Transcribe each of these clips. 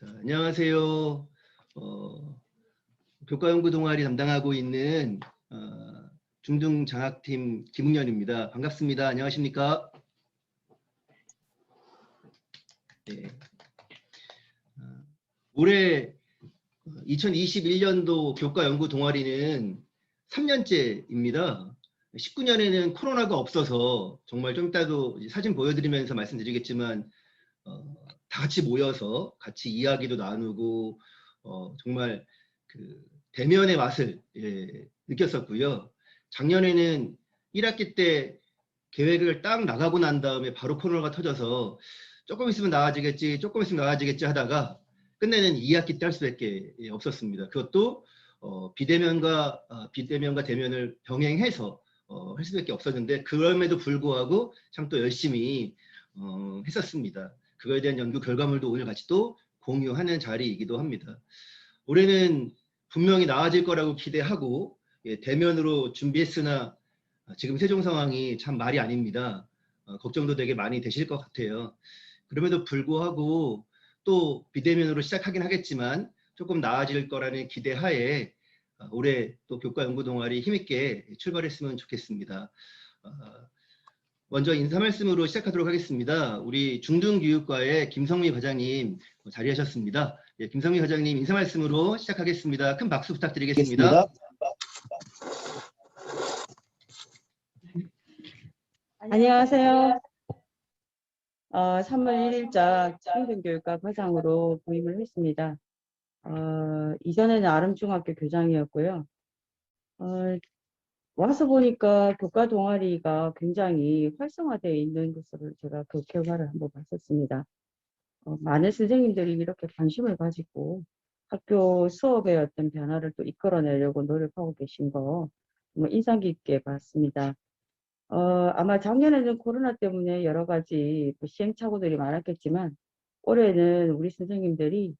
자, 안녕하세요. 교과연구 동아리 담당하고 있는 중등장학팀 김웅현입니다. 반갑습니다. 안녕하십니까? 네. 올해 2021년도 교과연구 동아리는 3년째입니다. 19년에는 코로나가 없어서 정말 좀 이따도 사진 보여드리면서 말씀드리겠지만 다 같이 모여서 같이 이야기도 나누고 정말 그 대면의 맛을 느꼈었고요. 작년에는 1학기 때 계획을 딱 나가고 난 다음에 바로 코로나가 터져서 조금 있으면 나아지겠지, 조금 있으면 나아지겠지 하다가 끝내는 2학기 때 할 수밖에 없었습니다. 그것도 비대면과 대면을 병행해서 할 수밖에 없었는데 그럼에도 불구하고 참 또 열심히 했었습니다. 그거에 대한 연구 결과물도 오늘 같이 또 공유하는 자리이기도 합니다. 올해는 분명히 나아질 거라고 기대하고 대면으로 준비했으나 지금 세종 상황이 참 말이 아닙니다. 걱정도 되게 많이 되실 것 같아요. 그럼에도 불구하고 또 비대면으로 시작하긴 하겠지만 조금 나아질 거라는 기대하에 올해 또 교과연구 동아리 힘있게 출발했으면 좋겠습니다. 먼저 인사 말씀으로 시작하도록 하겠습니다. 우리 중등교육과의 김성미 과장님 자리하셨습니다. 예, 김성미 과장님 인사 말씀으로 시작하겠습니다. 큰 박수 부탁드리겠습니다. 안녕하세요. 3월 1일자 중등교육과 과장으로 부임을 했습니다. 이전에는 아름중학교 교장이었고요. 와서 보니까 교과 동아리가 굉장히 활성화되어 있는 것을 제가 그 결과를 한번 봤었습니다. 많은 선생님들이 이렇게 관심을 가지고 학교 수업의 어떤 변화를 또 이끌어내려고 노력하고 계신 거 인상 깊게 봤습니다. 아마 작년에는 코로나 때문에 여러 가지 시행착오들이 많았겠지만 올해는 우리 선생님들이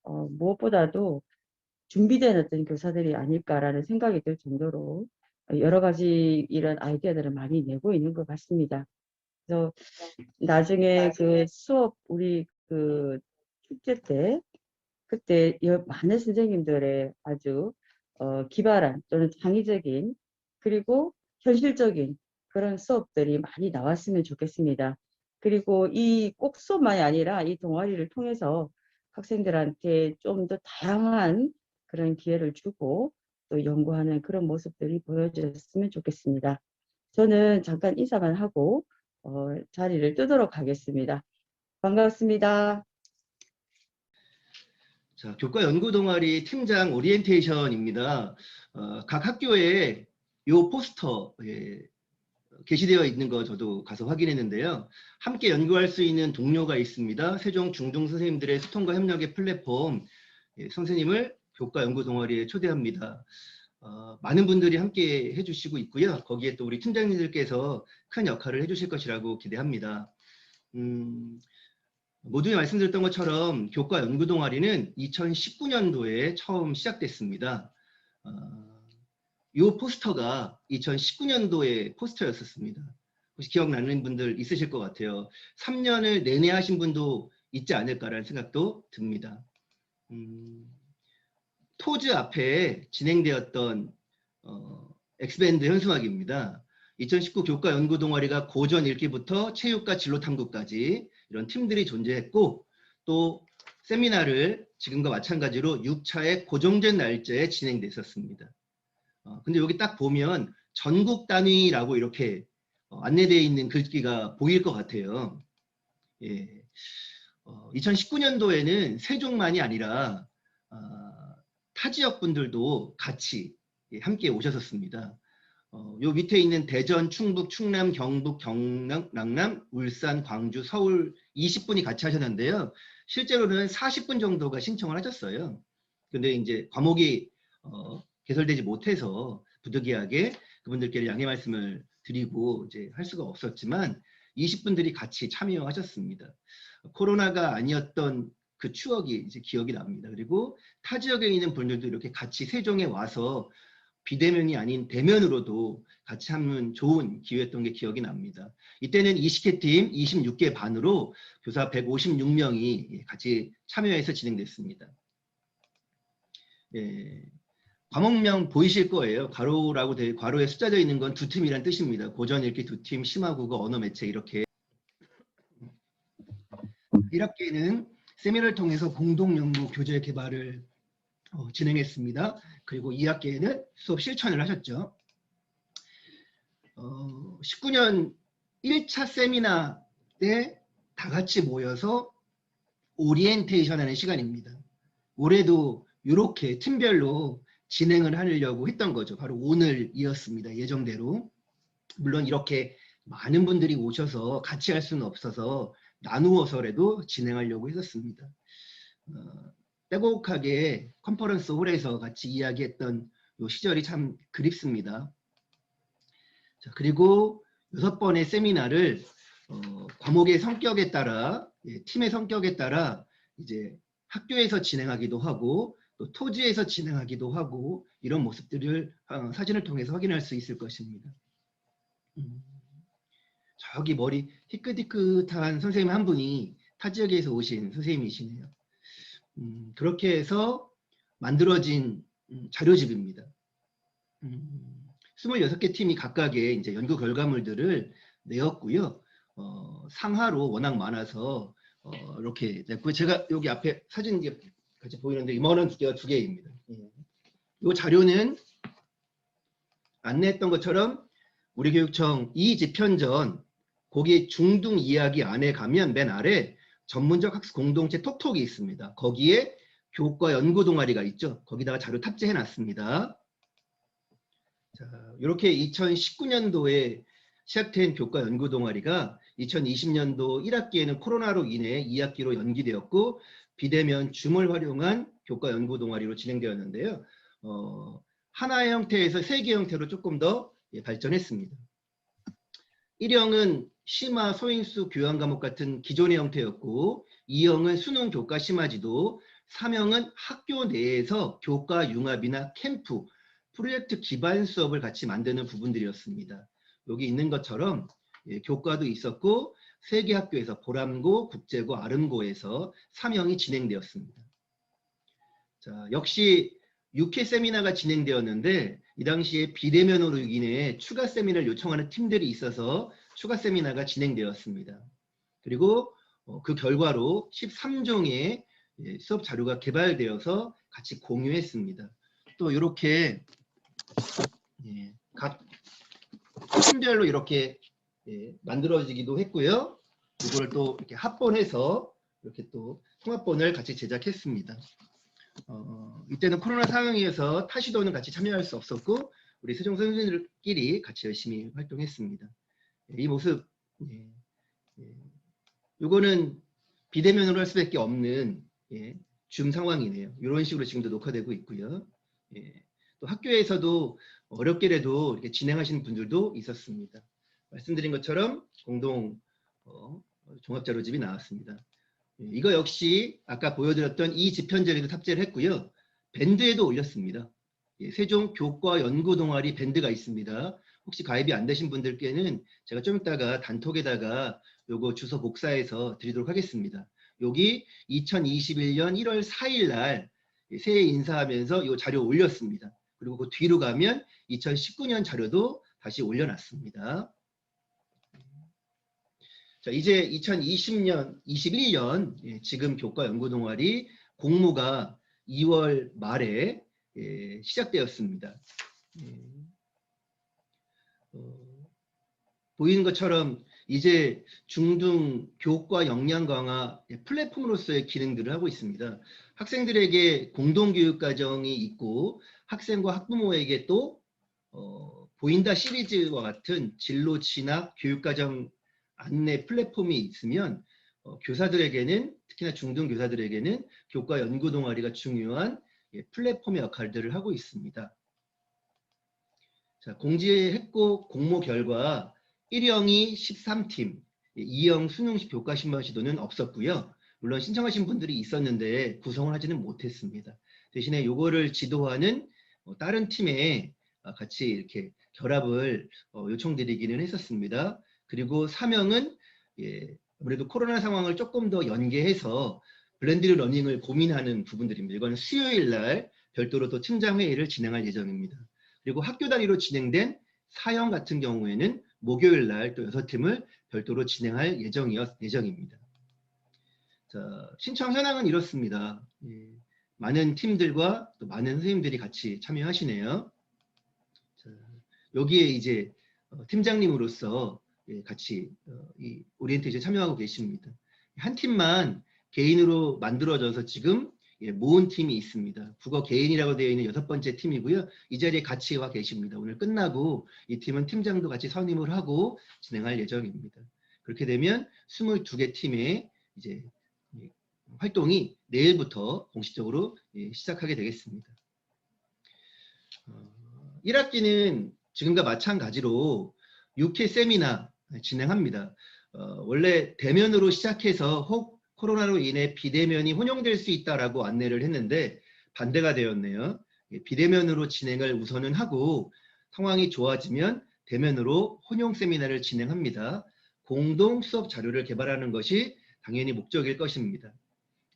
무엇보다도 준비된 어떤 교사들이 아닐까라는 생각이 들 정도로 여러 가지 이런 아이디어들을 많이 내고 있는 것 같습니다. 그래서 나중에 그 수업 우리 그 축제 때 그때 많은 선생님들의 아주 기발한 또는 창의적인 그리고 현실적인 그런 수업들이 많이 나왔으면 좋겠습니다. 그리고 이 꼭 수업만이 아니라 이 동아리를 통해서 학생들한테 좀 더 다양한 그런 기회를 주고 또 연구하는 그런 모습들이 보여졌으면 좋겠습니다. 저는 잠깐 인사만 하고 자리를 뜨도록 하겠습니다. 반갑습니다. 자, 교과연구 동아리 팀장 오리엔테이션입니다. 각 학교에 요 포스터 게시되어 있는 거 저도 가서 확인했는데요. 함께 연구할 수 있는 동료가 있습니다. 세종 중등 선생님들의 소통과 협력의 플랫폼 선생님을 교과연구 동아리에 초대합니다. 많은 분들이 함께 해주시고 있고요. 거기에 또 우리 팀장님들께서 큰 역할을 해주실 것이라고 기대합니다. 모두에 말씀드렸던 것처럼 교과연구 동아리는 2019년도에 처음 시작됐습니다. 이 포스터가 2019년도의 포스터였었습니다. 혹시 기억나는 분들 있으실 것 같아요. 3년을 내내 하신 분도 있지 않을까라는 생각도 듭니다. 토즈 앞에 진행되었던 엑스밴드 현수막입니다. 2019 교과연구 동아리가 고전 읽기부터 체육과 진로 탐구까지 이런 팀들이 존재했고 또 세미나를 지금과 마찬가지로 6차의 고정된 날짜에 진행됐었습니다. 근데 여기 딱 보면 전국 단위라고 이렇게 안내되어 있는 글귀가 보일 것 같아요. 예. 2019년도에는 세종만이 아니라 타 지역 분들도 같이 함께 오셨었습니다. 요 밑에 있는 대전, 충북, 충남, 경북, 경남, 랑남, 울산, 광주, 서울 20분이 같이 하셨는데요. 실제로는 40분 정도가 신청을 하셨어요. 근데 이제 과목이 개설되지 못해서 부득이하게 그분들께 양해 말씀을 드리고 이제 할 수가 없었지만 20분들이 같이 참여하셨습니다. 코로나가 아니었던 그 추억이 이제 기억이 납니다. 그리고 타 지역에 있는 분들도 이렇게 같이 세종에 와서 비대면이 아닌 대면으로도 같이 하면 좋은 기회였던 게 기억이 납니다. 이때는 20개 팀 26개 반으로 교사 156명이 같이 참여해서 진행됐습니다. 예, 과목명 보이실 거예요. 괄호에 숫자져 있는 건 두 팀이란 뜻입니다. 고전 읽기 두 팀, 심화국어, 언어 매체 이렇게. 1학기에는 세미나를 통해서 공동 연구 교재 개발을 진행했습니다. 그리고 2학기에는 수업 실천을 하셨죠. 19년 1차 세미나 때 다 같이 모여서 오리엔테이션 하는 시간입니다. 올해도 이렇게 팀별로 진행을 하려고 했던 거죠. 바로 오늘이었습니다. 예정대로. 물론 이렇게 많은 분들이 오셔서 같이 할 수는 없어서 나누어서라도 진행하려고 했었습니다. 빼곡하게 컨퍼런스 홀에서 같이 이야기했던 이 시절이 참 그립습니다. 자, 그리고 6번의 세미나를 과목의 성격에 따라, 팀의 성격에 따라 이제 학교에서 진행하기도 하고 또 토지에서 진행하기도 하고 이런 모습들을 사진을 통해서 확인할 수 있을 것입니다. 저기 머리 희끗희끗한 선생님 한 분이 타 지역에서 오신 선생님이시네요. 그렇게 해서 만들어진 자료집입니다. 26개 팀이 각각의 이제 연구 결과물들을 내었고요. 상하로 워낙 많아서 이렇게 냈고요. 제가 여기 앞에 사진 같이 보이는데 이만한 두께가 2개입니다. 이 자료는 안내했던 것처럼 우리 교육청 이집현전 거기 중등 이야기 안에 가면 맨 아래 전문적 학습 공동체 톡톡이 있습니다. 거기에 교과 연구 동아리가 있죠. 거기다가 자료 탑재해 놨습니다. 자, 이렇게 2019년도에 시작된 교과 연구 동아리가 2020년도 1학기에는 코로나로 인해 2학기로 연기되었고 비대면 줌을 활용한 교과 연구 동아리로 진행되었는데요. 하나의 형태에서 3개 형태로 조금 더 발전했습니다. 1형은 심화, 소인수, 교양 과목 같은 기존의 형태였고 2형은 수능 교과 심화지도, 3형은 학교 내에서 교과 융합이나 캠프, 프로젝트 기반 수업을 같이 만드는 부분들이었습니다. 여기 있는 것처럼 교과도 있었고 3개 학교에서 보람고, 국제고, 아름고에서 3형이 진행되었습니다. 자, 역시 6회 세미나가 진행되었는데 이 당시에 비대면으로 인해 추가 세미나를 요청하는 팀들이 있어서 추가 세미나가 진행되었습니다. 그리고 그 결과로 13종의 수업 자료가 개발되어서 같이 공유했습니다. 또 이렇게 각 팀별로 이렇게 만들어지기도 했고요. 이걸 또 이렇게 합본해서 이렇게 또 통합본을 같이 제작했습니다. 이때는 코로나 상황이어서 타시도는 같이 참여할 수 없었고 우리 세종 선생님들끼리 같이 열심히 활동했습니다. 이 모습, 이거는 비대면으로 할 수밖에 없는 줌 상황이네요. 이런 식으로 지금도 녹화되고 있고요. 또 학교에서도 어렵게라도 이렇게 진행하시는 분들도 있었습니다. 말씀드린 것처럼 공동 종합자료집이 나왔습니다. 이거 역시 아까 보여드렸던 이 집현전에도 탑재를 했고요. 밴드에도 올렸습니다. 세종 교과 연구 동아리 밴드가 있습니다. 혹시 가입이 안 되신 분들께는 제가 좀 이따가 단톡에다가 요거 주소 복사해서 드리도록 하겠습니다. 여기 2021년 1월 4일 날 새해 인사하면서 이 자료 올렸습니다. 그리고 그 뒤로 가면 2019년 자료도 다시 올려놨습니다. 자, 이제 2020년, 21년 지금 교과 연구 동아리 공모가 2월 말에 시작되었습니다. 보이는 것처럼 이제 중등 교과 역량 강화 플랫폼으로서의 기능들을 하고 있습니다. 학생들에게 공동교육과정이 있고 학생과 학부모에게 또 보인다 시리즈와 같은 진로 진학 교육과정 안내 플랫폼이 있으면 교사들에게는 특히나 중등 교사들에게는 교과 연구 동아리가 중요한 플랫폼의 역할들을 하고 있습니다. 자, 공지했고 공모 결과 1형이 13팀, 2형 수능식 교과 신방 시도는 없었고요. 물론 신청하신 분들이 있었는데 구성을 하지는 못했습니다. 대신에 요거를 지도하는 다른 팀에 같이 이렇게 결합을 요청드리기는 했었습니다. 그리고 사명은 아무래도 코로나 상황을 조금 더 연계해서 블렌디드 러닝을 고민하는 부분들입니다. 이건 수요일 날 별도로 또 팀장 회의를 진행할 예정입니다. 그리고 학교 단위로 진행된 사형 같은 경우에는 목요일 날 또 6팀을 별도로 진행할 예정입니다. 자, 신청 현황은 이렇습니다. 많은 팀들과 또 많은 선생님들이 같이 참여하시네요. 자, 여기에 이제 팀장님으로서 같이 이 오리엔테이션 참여하고 계십니다. 한 팀만 개인으로 만들어져서 지금 모은 팀이 있습니다. 국어 개인이라고 되어 있는 6번째 팀이고요. 이 자리에 같이 와 계십니다. 오늘 끝나고 이 팀은 팀장도 같이 선임을 하고 진행할 예정입니다. 그렇게 되면 22개 팀의 이제 활동이 내일부터 공식적으로 시작하게 되겠습니다. 1학기는 지금과 마찬가지로 6회 세미나 진행합니다. 원래 대면으로 시작해서 혹 코로나로 인해 비대면이 혼용될 수 있다라고 안내를 했는데 반대가 되었네요. 비대면으로 진행을 우선은 하고 상황이 좋아지면 대면으로 혼용 세미나를 진행합니다. 공동 수업 자료를 개발하는 것이 당연히 목적일 것입니다.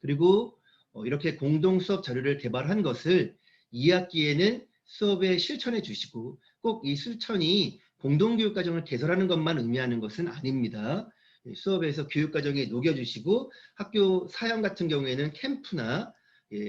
그리고 이렇게 공동 수업 자료를 개발한 것을 2학기에는 수업에 실천해 주시고 꼭 이 실천이 공동교육과정을 개설하는 것만 의미하는 것은 아닙니다. 수업에서 교육과정에 녹여주시고 학교 사형 같은 경우에는 캠프나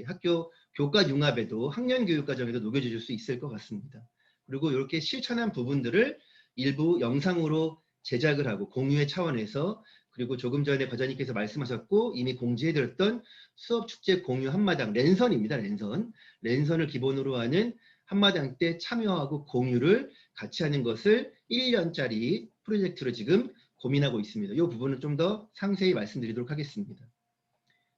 학교 교과 융합에도 학년교육과정에도 녹여주실 수 있을 것 같습니다. 그리고 이렇게 실천한 부분들을 일부 영상으로 제작을 하고 공유의 차원에서 그리고 조금 전에 과장님께서 말씀하셨고 이미 공지해드렸던 수업축제 공유 한마당 랜선입니다. 랜선을 기본으로 하는 한마당 때 참여하고 공유를 같이 하는 것을 1년짜리 프로젝트로 지금 고민하고 있습니다. 이 부분은 좀 더 상세히 말씀드리도록 하겠습니다.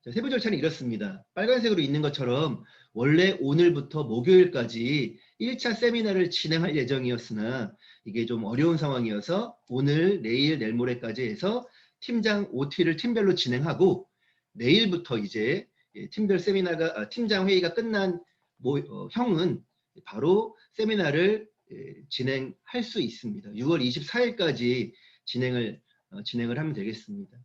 자, 세부 절차는 이렇습니다. 빨간색으로 있는 것처럼 원래 오늘부터 목요일까지 1차 세미나를 진행할 예정이었으나 이게 좀 어려운 상황이어서 오늘, 내일, 내일 모레까지 해서 팀장 OT를 팀별로 진행하고 내일부터 이제 팀별 세미나가 팀장 회의가 끝난 형은 바로 세미나를 진행할 수 있습니다. 6월 24일까지 진행을 하면 되겠습니다.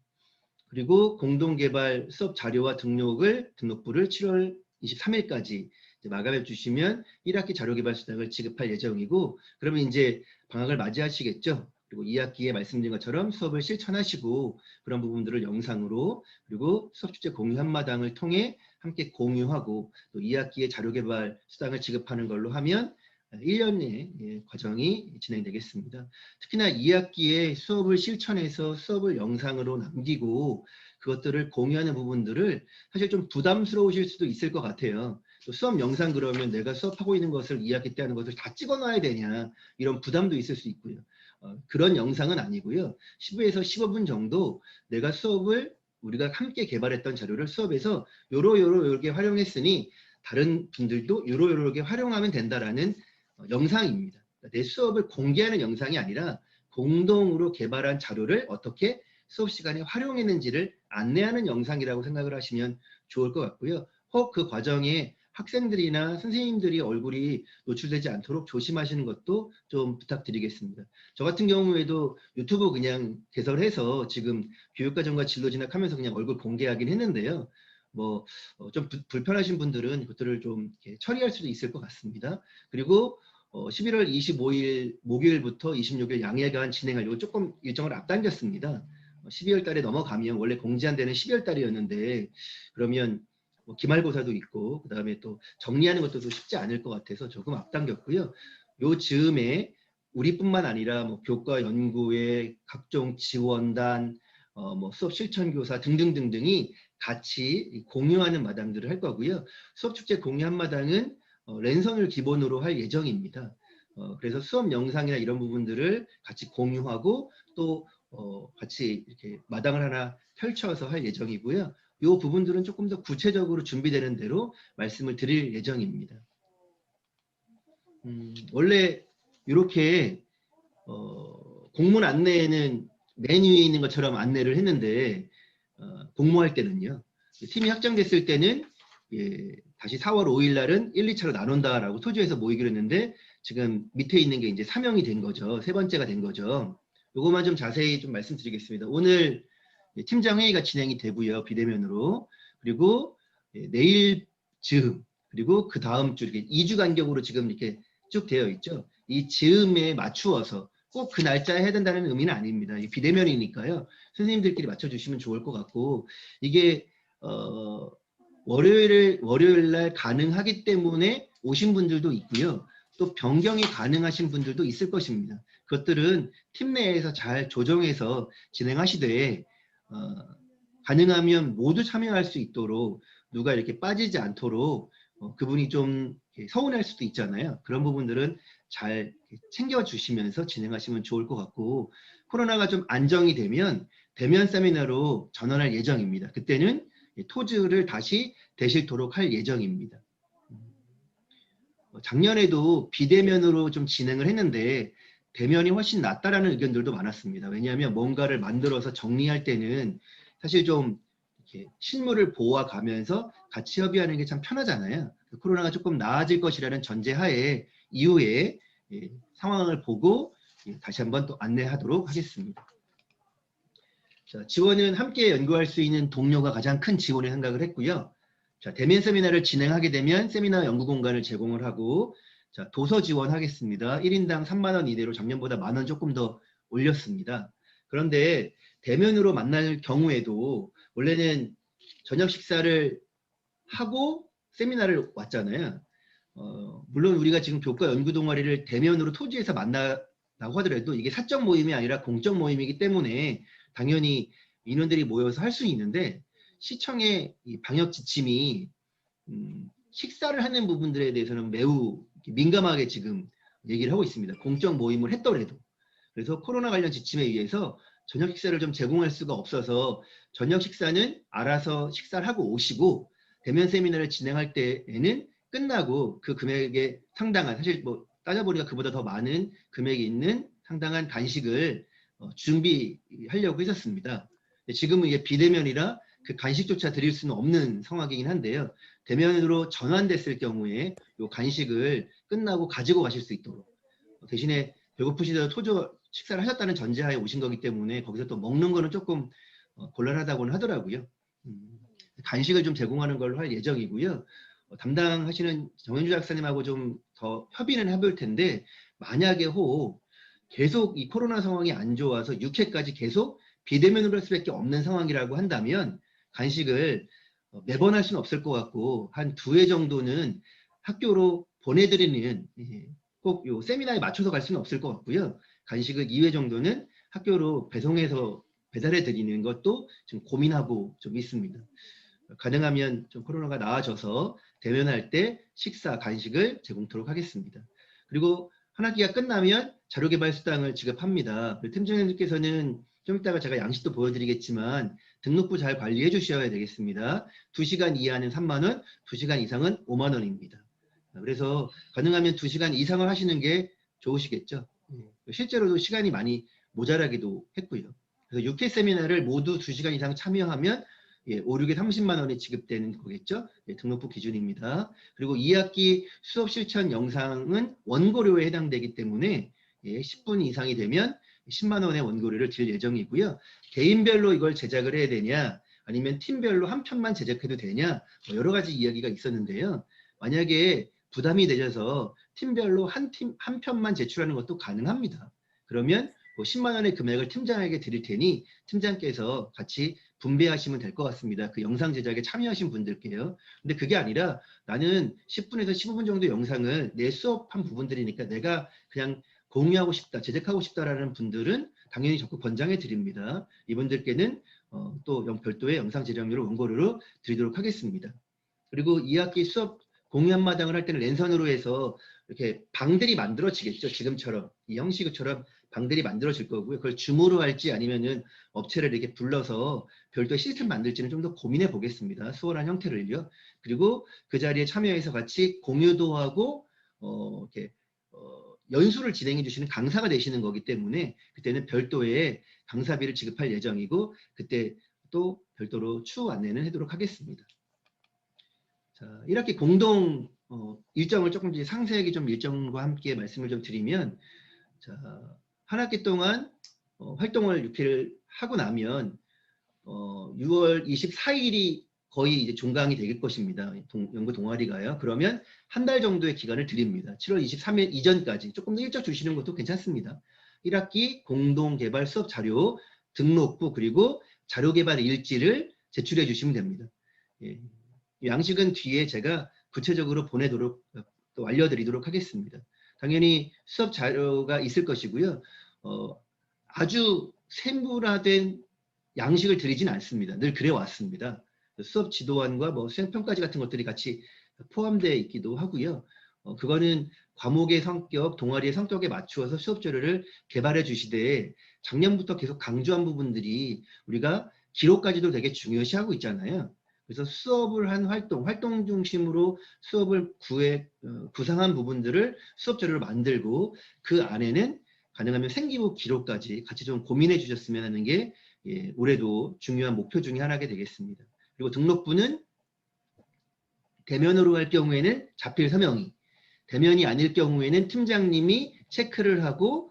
그리고 공동개발 수업 자료와 등록부를 7월 23일까지 마감해 주시면 1학기 자료개발 수당을 지급할 예정이고 그러면 이제 방학을 맞이하시겠죠. 그리고 2학기에 말씀드린 것처럼 수업을 실천하시고 그런 부분들을 영상으로 그리고 수업축제 공유 한마당을 통해 함께 공유하고 또 2학기에 자료개발 수당을 지급하는 걸로 하면 1년의 과정이 진행되겠습니다. 특히나 2학기에 수업을 실천해서 수업을 영상으로 남기고 그것들을 공유하는 부분들을 사실 좀 부담스러우실 수도 있을 것 같아요. 또 수업 영상 그러면 내가 수업하고 있는 것을 2학기 때 하는 것을 다 찍어놔야 되냐 이런 부담도 있을 수 있고요. 그런 영상은 아니고요. 10에서 15분 정도 내가 수업을 우리가 함께 개발했던 자료를 수업에서 요렇게 활용했으니 다른 분들도 요렇게 활용하면 된다라는 영상입니다. 내 수업을 공개하는 영상이 아니라 공동으로 개발한 자료를 어떻게 수업 시간에 활용했는지를 안내하는 영상이라고 생각을 하시면 좋을 것 같고요. 혹 그 과정에 학생들이나 선생님들이 얼굴이 노출되지 않도록 조심하시는 것도 좀 부탁드리겠습니다. 저 같은 경우에도 유튜브 그냥 개설해서 지금 교육과정과 진로 진학하면서 그냥 얼굴 공개하긴 했는데요. 좀 불편하신 분들은 그것들을 좀 처리할 수도 있을 것 같습니다. 그리고 11월 25일 목요일부터 26일 양일간 진행하려고 조금 일정을 앞당겼습니다. 12월 달에 넘어가면 원래 공지한 데는 12월 달이었는데 그러면 기말고사도 있고 그 다음에 또 정리하는 것도 쉽지 않을 것 같아서 조금 앞당겼고요. 요 즈음에 우리뿐만 아니라 교과 연구회 각종 지원단 수업 실천교사 등등등등이 같이 공유하는 마당들을 할 거고요. 수업축제 공유 한마당은 랜선을 기본으로 할 예정입니다. 그래서 수업 영상이나 이런 부분들을 같이 공유하고 또 같이 이렇게 마당을 하나 펼쳐서 할 예정이고요. 이 부분들은 조금 더 구체적으로 준비되는 대로 말씀을 드릴 예정입니다. 원래 이렇게 공문 안내에는 맨 위에 있는 것처럼 안내를 했는데 복무할 때는요. 팀이 확정됐을 때는 다시 4월 5일 날은 1, 2차로 나눈다라고 토지에서 모이기로 했는데 지금 밑에 있는 게 이제 3형이 된 거죠. 세 번째가 된 거죠. 요것만 좀 자세히 좀 말씀드리겠습니다. 오늘 팀장 회의가 진행이 되고요. 비대면으로. 그리고 내일 즈음, 그리고 그 다음 주 이렇게 2주 간격으로 지금 이렇게 쭉 되어 있죠. 이 즈음에 맞추어서 꼭 그 날짜에 해야 된다는 의미는 아닙니다. 이 비대면이니까요. 선생님들끼리 맞춰주시면 좋을 것 같고, 이게 월요일 날 가능하기 때문에 오신 분들도 있고요. 또 변경이 가능하신 분들도 있을 것입니다. 그것들은 팀 내에서 잘 조정해서 진행하시되 가능하면 모두 참여할 수 있도록 누가 이렇게 빠지지 않도록 그분이 좀 서운할 수도 있잖아요. 그런 부분들은 잘 챙겨주시면서 진행하시면 좋을 것 같고, 코로나가 좀 안정이 되면 대면 세미나로 전환할 예정입니다. 그때는 토즈를 다시 되실도록 할 예정입니다. 작년에도 비대면으로 좀 진행을 했는데 대면이 훨씬 낫다라는 의견들도 많았습니다. 왜냐하면 뭔가를 만들어서 정리할 때는 사실 좀 이렇게 실물을 보아 가면서 같이 협의하는 게 참 편하잖아요. 코로나가 조금 나아질 것이라는 전제하에 이후에 상황을 보고 다시 한번 또 안내하도록 하겠습니다. 자, 지원은 함께 연구할 수 있는 동료가 가장 큰 지원을 생각을 했고요. 자, 대면 세미나를 진행하게 되면 세미나 연구 공간을 제공을 하고, 자, 도서 지원하겠습니다. 1인당 3만 원 이내로 작년보다 10,000원 조금 더 올렸습니다. 그런데 대면으로 만날 경우에도 원래는 저녁 식사를 하고 세미나를 왔잖아요. 물론 우리가 지금 교과 연구 동아리를 대면으로 토지에서 만나라고 하더라도 이게 사적 모임이 아니라 공적 모임이기 때문에 당연히 인원들이 모여서 할 수 있는데, 시청의 이 방역 지침이 식사를 하는 부분들에 대해서는 매우 민감하게 지금 얘기를 하고 있습니다. 공적 모임을 했더라도. 그래서 코로나 관련 지침에 의해서 저녁 식사를 좀 제공할 수가 없어서 저녁 식사는 알아서 식사를 하고 오시고, 대면 세미나를 진행할 때에는 끝나고 그 금액에 상당한, 사실 뭐 따져보니까 그보다 더 많은 금액이 있는 상당한 간식을 준비하려고 했었습니다. 지금은 이게 비대면이라 그 간식조차 드릴 수는 없는 상황이긴 한데요. 대면으로 전환됐을 경우에 이 간식을 끝나고 가지고 가실 수 있도록, 대신에 배고프시더라도 토조 식사를 하셨다는 전제하에 오신 거기 때문에 거기서 또 먹는 거는 조금 곤란하다고는 하더라고요. 간식을 좀 제공하는 걸로 할 예정이고요. 담당하시는 정현주 작사님하고 좀 더 협의는 해볼 텐데, 만약에 계속 이 코로나 상황이 안 좋아서 6회까지 계속 비대면으로 할 수밖에 없는 상황이라고 한다면 간식을 매번 할 수는 없을 것 같고, 한 2회 정도는 학교로 보내드리는, 꼭 요 세미나에 맞춰서 갈 수는 없을 것 같고요. 간식을 2회 정도는 학교로 배송해서 배달해 드리는 것도 지금 고민하고 좀 있습니다. 가능하면 좀 코로나가 나아져서 대면할 때 식사, 간식을 제공토록 하겠습니다. 그리고 한 학기가 끝나면 자료개발 수당을 지급합니다. 팀장님께서는 좀 이따가 제가 양식도 보여드리겠지만 등록부 잘 관리해 주셔야 되겠습니다. 2시간 이하는 3만 원, 2시간 이상은 5만 원입니다. 그래서 가능하면 2시간 이상을 하시는 게 좋으시겠죠. 실제로도 시간이 많이 모자라기도 했고요. 그래서 6회 세미나를 모두 2시간 이상 참여하면 5, 6에 30만 원이 지급되는 거겠죠. 등록부 기준입니다. 그리고 2학기 수업 실천 영상은 원고료에 해당되기 때문에 10분 이상이 되면 10만 원의 원고료를 드릴 예정이고요. 개인별로 이걸 제작을 해야 되냐, 아니면 팀별로 한 편만 제작해도 되냐, 여러 가지 이야기가 있었는데요. 만약에 부담이 되셔서 팀별로 한 편만 제출하는 것도 가능합니다. 그러면 10만 원의 금액을 팀장에게 드릴 테니 팀장께서 같이 분배하시면 될 것 같습니다. 그 영상 제작에 참여하신 분들께요. 근데 그게 아니라 나는 10분에서 15분 정도 영상을 내 수업한 부분들이니까 내가 그냥 공유하고 싶다, 제작하고 싶다라는 분들은 당연히 적극 권장해 드립니다. 이분들께는 또 별도의 영상 제작료를 원고료로 드리도록 하겠습니다. 그리고 2학기 수업 공유 한마당을 할 때는 랜선으로 해서 이렇게 방들이 만들어지겠죠. 지금처럼 이 형식처럼 방들이 만들어질 거고요. 그걸 줌으로 할지 아니면은 업체를 이렇게 불러서 별도의 시스템 만들지는 좀 더 고민해 보겠습니다. 수월한 형태를요. 그리고 그 자리에 참여해서 같이 공유도 하고 이렇게 연수를 진행해 주시는 강사가 되시는 거기 때문에 그때는 별도의 강사비를 지급할 예정이고, 그때 또 별도로 추후 안내는 하도록 하겠습니다. 자, 1학기 공동 일정을 조금 이제 상세하게 좀 일정과 함께 말씀을 좀 드리면, 자, 한 학기 동안 활동을 6회를 하고 나면 6월 24일이 거의 이제 종강이 될 것입니다. 연구 동아리가요. 그러면 한 달 정도의 기간을 드립니다. 7월 23일 이전까지 조금 더 일찍 주시는 것도 괜찮습니다. 1학기 공동개발 수업 자료 등록부 그리고 자료 개발 일지를 제출해 주시면 됩니다. 예. 양식은 뒤에 제가 구체적으로 보내도록 또 알려드리도록 하겠습니다. 당연히 수업 자료가 있을 것이고요. 아주 세분화된 양식을 드리진 않습니다. 늘 그래 왔습니다. 수업 지도안과 뭐 수행평가지 같은 것들이 같이 포함되어 있기도 하고요. 그거는 과목의 성격, 동아리의 성격에 맞추어서 수업 자료를 개발해 주시되 작년부터 계속 강조한 부분들이 우리가 기록까지도 되게 중요시하고 있잖아요. 그래서 수업을 한 활동 중심으로 수업을 구상한 부분들을 수업 자료를 만들고 그 안에는 가능하면 생기부 기록까지 같이 좀 고민해 주셨으면 하는 게 올해도 중요한 목표 중에 하나가 되겠습니다. 그리고 등록부는 대면으로 할 경우에는 자필 서명이, 대면이 아닐 경우에는 팀장님이 체크를 하고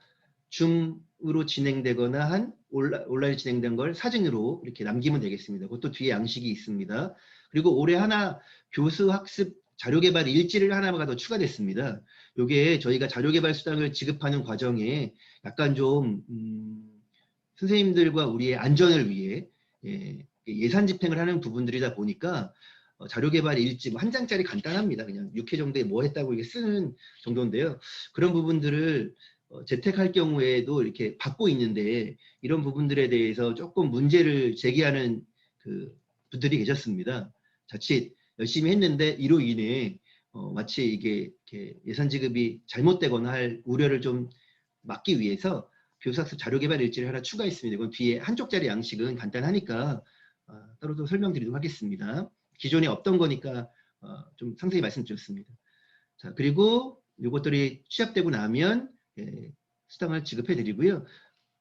줌으로 진행되거나 한 온라인 진행된 걸 사진으로 이렇게 남기면 되겠습니다. 그것도 뒤에 양식이 있습니다. 그리고 올해 하나 교수 학습 자료개발 일지를 하나가 더 추가됐습니다. 이게 저희가 자료개발 수당을 지급하는 과정에 약간 좀 선생님들과 우리의 안전을 위해 예산 집행을 하는 부분들이다 보니까 자료개발 일지 한 장짜리 간단합니다. 그냥 6회 정도에 뭐 했다고 이게 쓰는 정도인데요. 그런 부분들을 재택할 경우에도 이렇게 받고 있는데 이런 부분들에 대해서 조금 문제를 제기하는 그 분들이 계셨습니다. 자칫 열심히 했는데 이로 인해 마치 이게 이렇게 예산 지급이 잘못되거나 할 우려를 좀 막기 위해서 교사학습 자료개발 일지를 하나 추가했습니다. 이건 뒤에 한 쪽짜리 양식은 간단하니까 따로 또 설명드리도록 하겠습니다. 기존에 없던 거니까 좀 상세히 말씀드렸습니다. 자, 그리고 이것들이 취합되고 나면 수당을 지급해 드리고요.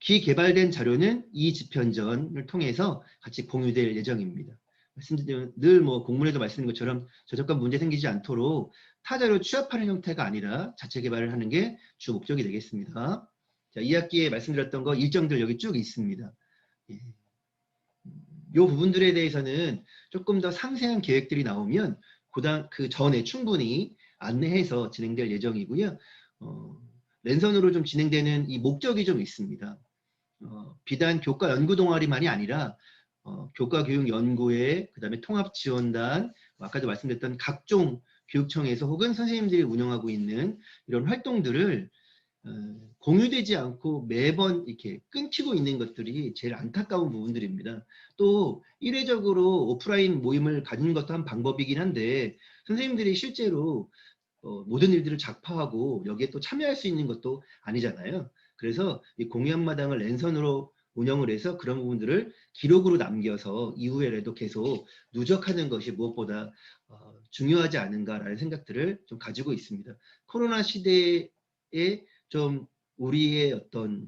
기개발된 자료는 이 집현전을 통해서 같이 공유될 예정입니다. 말씀드린 늘 뭐 공문에도 말씀드린 것처럼 저작권 문제 생기지 않도록 타자로 취합하는 형태가 아니라 자체 개발을 하는 게 주 목적이 되겠습니다. 자, 2학기에 말씀드렸던 거 일정들 여기 쭉 있습니다. 이 부분들에 대해서는 조금 더 상세한 계획들이 나오면 그 전에 충분히 안내해서 진행될 예정이고요. 랜선으로 좀 진행되는 이 목적이 좀 있습니다. 비단 교과 연구 동아리만이 아니라 교과 교육 연구회, 그다음에 통합 지원단, 아까도 말씀드렸던 각종 교육청에서 혹은 선생님들이 운영하고 있는 이런 활동들을 공유되지 않고 매번 이렇게 끊기고 있는 것들이 제일 안타까운 부분들입니다. 또 일회적으로 오프라인 모임을 가지는 것도 한 방법이긴 한데 선생님들이 실제로 모든 일들을 작파하고 여기에 또 참여할 수 있는 것도 아니잖아요. 그래서 이 공유한마당을 랜선으로 운영을 해서 그런 부분들을 기록으로 남겨서 이후에라도 계속 누적하는 것이 무엇보다 중요하지 않은가라는 생각들을 좀 가지고 있습니다. 코로나 시대에 좀 우리의 어떤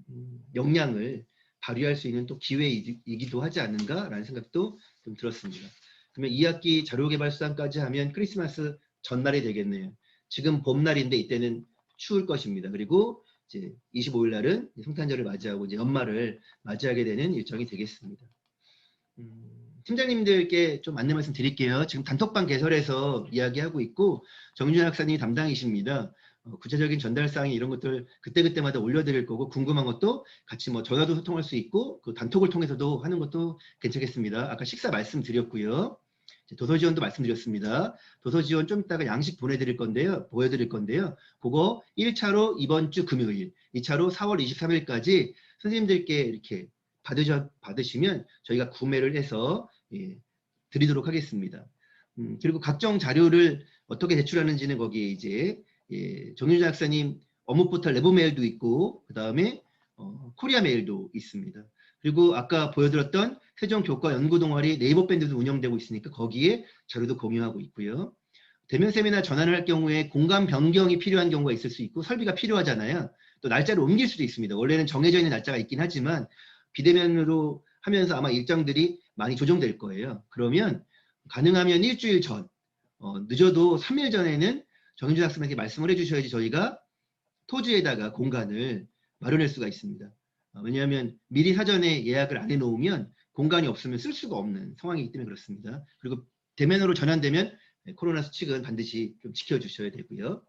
역량을 발휘할 수 있는 또 기회이기도 하지 않는가라는 생각도 좀 들었습니다. 그러면 2학기 자료개발수당까지 하면 크리스마스 전날이 되겠네요. 지금 봄날인데 이때는 추울 것입니다. 그리고 이제 25일 날은 성탄절을 맞이하고 이제 연말을 맞이하게 되는 일정이 되겠습니다. 팀장님들께 좀 안내 말씀 드릴게요. 지금 단톡방 개설해서 이야기하고 있고 정윤 학사님이 담당이십니다. 구체적인 전달사항 이런 것들 그때그때마다 올려드릴 거고 궁금한 것도 같이 뭐 전화도 소통할 수 있고 그 단톡을 통해서도 하는 것도 괜찮겠습니다. 아까 식사 말씀드렸고요. 도서지원도 말씀드렸습니다. 도서지원 좀 이따가 양식 보여드릴 건데요. 그거 1차로 이번 주 금요일, 2차로 4월 23일까지 선생님들께 이렇게 받으시면 저희가 구매를 해서 드리도록 하겠습니다. 그리고 각종 자료를 어떻게 제출하는지는 거기에 이제 정윤자 학사님 업무 포털 내부 메일도 있고 그 다음에 코리아 메일도 있습니다. 그리고 아까 보여드렸던 세종교과연구동아리 네이버 밴드도 운영되고 있으니까 거기에 자료도 공유하고 있고요. 대면 세미나 전환을 할 경우에 공간 변경이 필요한 경우가 있을 수 있고 설비가 필요하잖아요. 또 날짜를 옮길 수도 있습니다. 원래는 정해져 있는 날짜가 있긴 하지만 비대면으로 하면서 아마 일정들이 많이 조정될 거예요. 그러면 가능하면 일주일 전, 늦어도 3일 전에는 정현준 학생에게 말씀을 해주셔야지 저희가 토지에다가 공간을 마련할 수가 있습니다. 왜냐하면 미리 사전에 예약을 안 해놓으면 공간이 없으면 쓸 수가 없는 상황이기 때문에 그렇습니다. 그리고 대면으로 전환되면 코로나 수칙은 반드시 좀 지켜주셔야 되고요.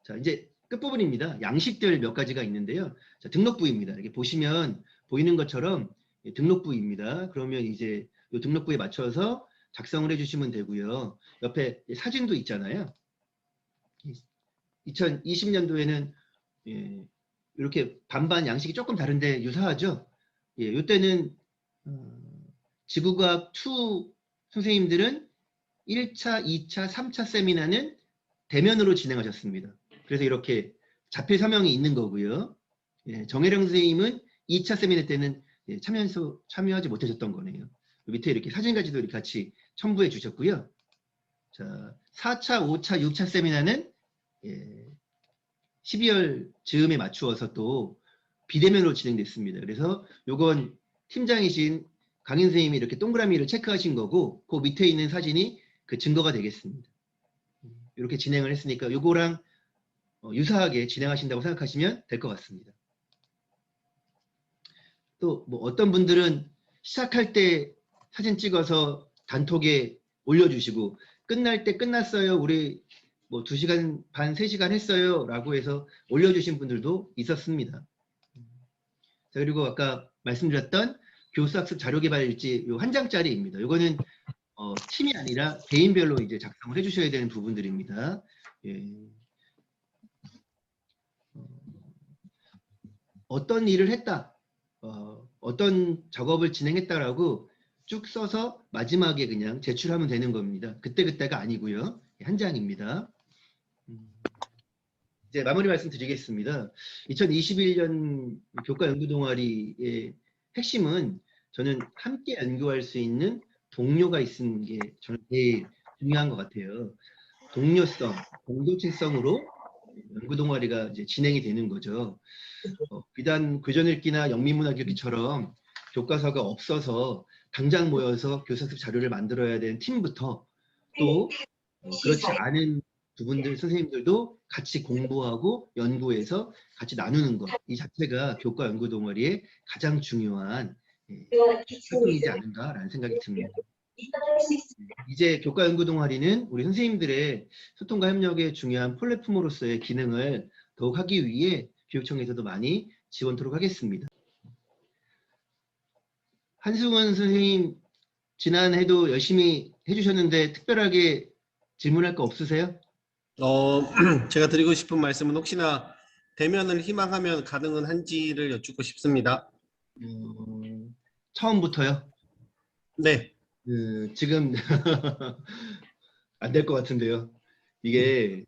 자, 이제 끝부분입니다. 양식들 몇 가지가 있는데요. 자, 등록부입니다. 이렇게 보시면 보이는 것처럼 등록부입니다. 그러면 이제 이 등록부에 맞춰서 작성을 해주시면 되고요. 옆에 사진도 있잖아요. 2020년도에는 이렇게 반반 양식이 조금 다른데 유사하죠. 이때는 지구과학 2 선생님들은 1차, 2차, 3차 세미나는 대면으로 진행하셨습니다. 그래서 이렇게 자필 서명이 있는 거고요. 정혜령 선생님은 2차 세미나 때는 참여하지 못하셨던 거네요. 밑에 이렇게 사진까지도 이렇게 같이 첨부해 주셨고요. 자, 4차, 5차, 6차 세미나는 12월 즈음에 맞추어서 또 비대면으로 진행됐습니다. 그래서 요건 팀장이신 강인 선생님이 이렇게 동그라미를 체크하신 거고 그 밑에 있는 사진이 그 증거가 되겠습니다. 이렇게 진행을 했으니까 요거랑 유사하게 진행하신다고 생각하시면 될 것 같습니다. 또 뭐 어떤 분들은 시작할 때 사진 찍어서 단톡에 올려주시고 끝날 때 끝났어요. 우리 뭐 2시간 반, 3시간 했어요. 라고 해서 올려주신 분들도 있었습니다. 자, 그리고 아까 말씀드렸던 교수학습 자료개발일지 요 한 장짜리입니다. 요거는 팀이 아니라 개인별로 이제 작성을 해주셔야 되는 부분들입니다. 어떤 일을 했다, 어떤 작업을 진행했다라고 쭉 써서 마지막에 그냥 제출하면 되는 겁니다. 그때그때가 아니고요. 한 장입니다. 이제 마무리 말씀드리겠습니다. 2021년 교과 연구 동아리의 핵심은 저는 함께 연구할 수 있는 동료가 있는 게 저는 제일 중요한 것 같아요. 동료성, 공동체성으로 연구 동아리가 이제 진행이 되는 거죠. 비단 교전 읽기나 영민문학 읽기처럼 교과서가 없어서 당장 모여서 교사학습 자료를 만들어야 되는 팀부터 또 그렇지 않은 부분들 선생님들도 같이 공부하고 연구해서 같이 나누는 것, 이 자체가 교과 연구 동아리의 가장 중요한 활동이지 않은가라는 생각이 듭니다. 이제 교과 연구 동아리는 우리 선생님들의 소통과 협력에 중요한 플랫폼으로서의 기능을 더욱 하기 위해 교육청에서도 많이 지원토록 하겠습니다. 한승원 선생님 지난해도 열심히 해주셨는데 특별하게 질문할 거 없으세요? 제가 드리고 싶은 말씀은 혹시나 대면을 희망하면 가능은 한지를 여쭙고 싶습니다. 처음부터요? 네. 지금 안 될 것 같은데요. 이게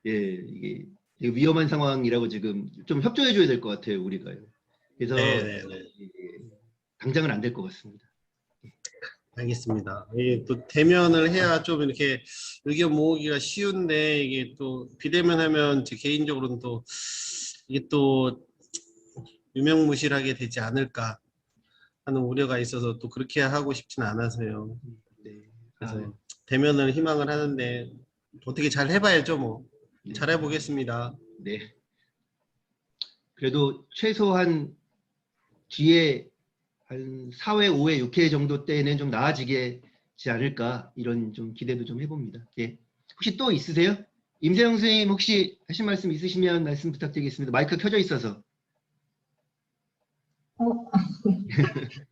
이게 위험한 상황이라고 지금 좀 협조해 줘야 될 것 같아요, 우리가요. 그래서 당장은 안 될 것 같습니다. 알겠습니다. 이게 또 대면을 해야 좀 이렇게 의견 모으기가 쉬운데 이게 또 비대면 하면 제 개인적으로는 또 이게 또 유명무실하게 되지 않을까 하는 우려가 있어서 또 그렇게 하고 싶지는 않아서요. 네. 그래서 대면을 희망을 하는데 어떻게 잘 해봐야죠, 뭐. 잘 해보겠습니다. 네. 그래도 최소한 뒤에 한 4회, 5회, 6회 정도 때는 좀 나아지겠지 않을까 이런 좀 기대도 좀 해봅니다. 예. 혹시 또 있으세요? 임세영 선생님 혹시 하신 말씀 있으시면 말씀 부탁드리겠습니다. 마이크 켜져 있어서.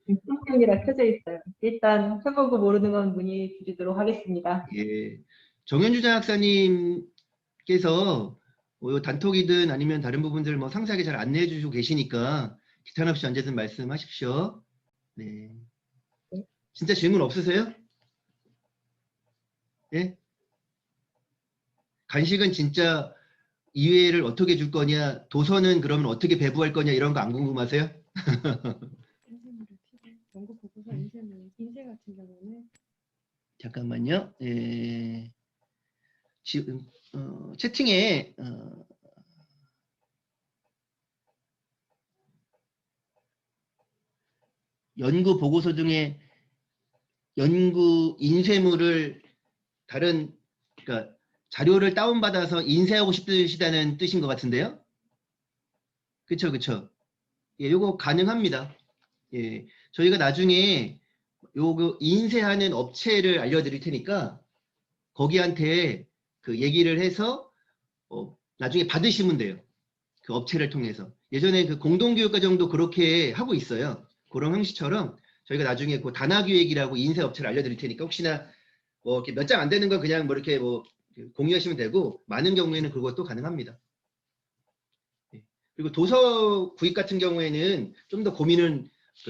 funktion이라 켜져 있어요. 일단 해보고 모르는 건 문의 드리도록 하겠습니다. 예. 정현주 장학사님께서 뭐 단톡이든 아니면 다른 부분들 뭐 상세하게 잘 안내해 주시고 계시니까 기탄 없이 언제든 말씀하십시오. 네. 진짜 질문 없으세요? 예? 간식은 진짜 2회를 어떻게 줄 거냐, 도서는 그러면 어떻게 배부할 거냐 이런 거 안 궁금하세요? 연구 보고서 인쇄 같은 경우는 잠깐만요. 지금 채팅에 연구 보고서 중에 연구 인쇄물을 다른 그러니까 자료를 다운받아서 인쇄하고 싶으시다는 뜻인 것 같은데요. 그쵸, 그쵸. 예, 요거 가능합니다. 예, 저희가 나중에 요거 인쇄하는 업체를 알려드릴 테니까 거기한테 그 얘기를 해서 나중에 받으시면 돼요. 그 업체를 통해서. 예전에 그 공동교육과정도 그렇게 하고 있어요. 그런 형식처럼 저희가 나중에 그 단아기획이라고 인쇄 업체를 알려드릴 테니까 혹시나 뭐 이렇게 몇 장 안 되는 거 그냥 뭐 이렇게 뭐 공유하시면 되고 많은 경우에는 그것도 가능합니다. 예. 그리고 도서 구입 같은 경우에는 좀 더 고민을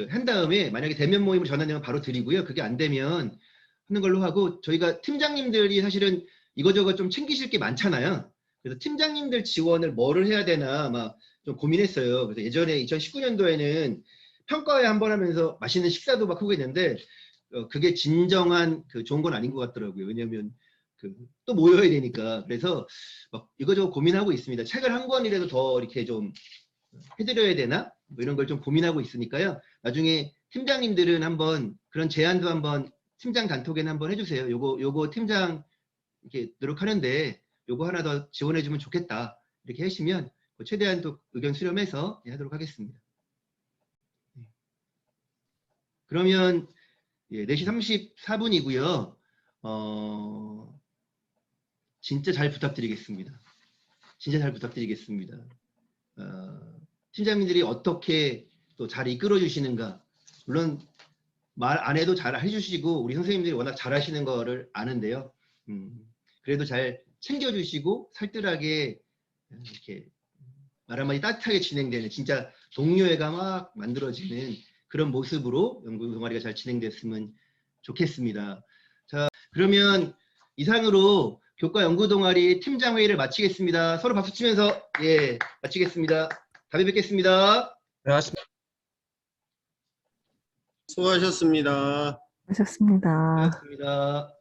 한 다음에 만약에 대면 모임을 전환되면 바로 드리고요. 그게 안 되면 하는 걸로 하고 저희가 팀장님들이 사실은 이거저거 좀 챙기실 게 많잖아요. 그래서 팀장님들 지원을 뭐를 해야 되나 막 좀 고민했어요. 그래서 예전에 2019년도에는 평가회 한번 하면서 맛있는 식사도 막 하고 있는데 그게 진정한 그 좋은 건 아닌 것 같더라고요. 왜냐하면 또 모여야 되니까. 그래서 막 이거저거 고민하고 있습니다. 책을 한 권이라도 더 이렇게 좀 해드려야 되나? 뭐 이런 걸 좀 고민하고 있으니까요. 나중에 팀장님들은 한번 그런 제안도 한번 팀장 단톡에는 한번 해주세요. 요거 팀장 이렇게 노력하는데 요거 하나 더 지원해주면 좋겠다. 이렇게 하시면 최대한 또 의견 수렴해서 하도록 하겠습니다. 그러면 4시 34분이고요. 진짜 잘 부탁드리겠습니다. 진짜 잘 부탁드리겠습니다. 팀장님들이 어떻게 또 잘 이끌어 주시는가. 물론 말 안 해도 잘 해주시고 우리 선생님들이 워낙 잘하시는 거를 아는데요. 그래도 잘 챙겨주시고 살뜰하게 이렇게 말 한마디 따뜻하게 진행되는 진짜 동료애가 막 만들어지는 그런 모습으로 연구 동아리가 잘 진행됐으면 좋겠습니다. 자, 그러면 이상으로 교과 연구 동아리 팀장 회의를 마치겠습니다. 서로 박수 치면서 마치겠습니다. 다음에 뵙겠습니다. 수고하셨습니다. 하셨습니다. 고맙습니다.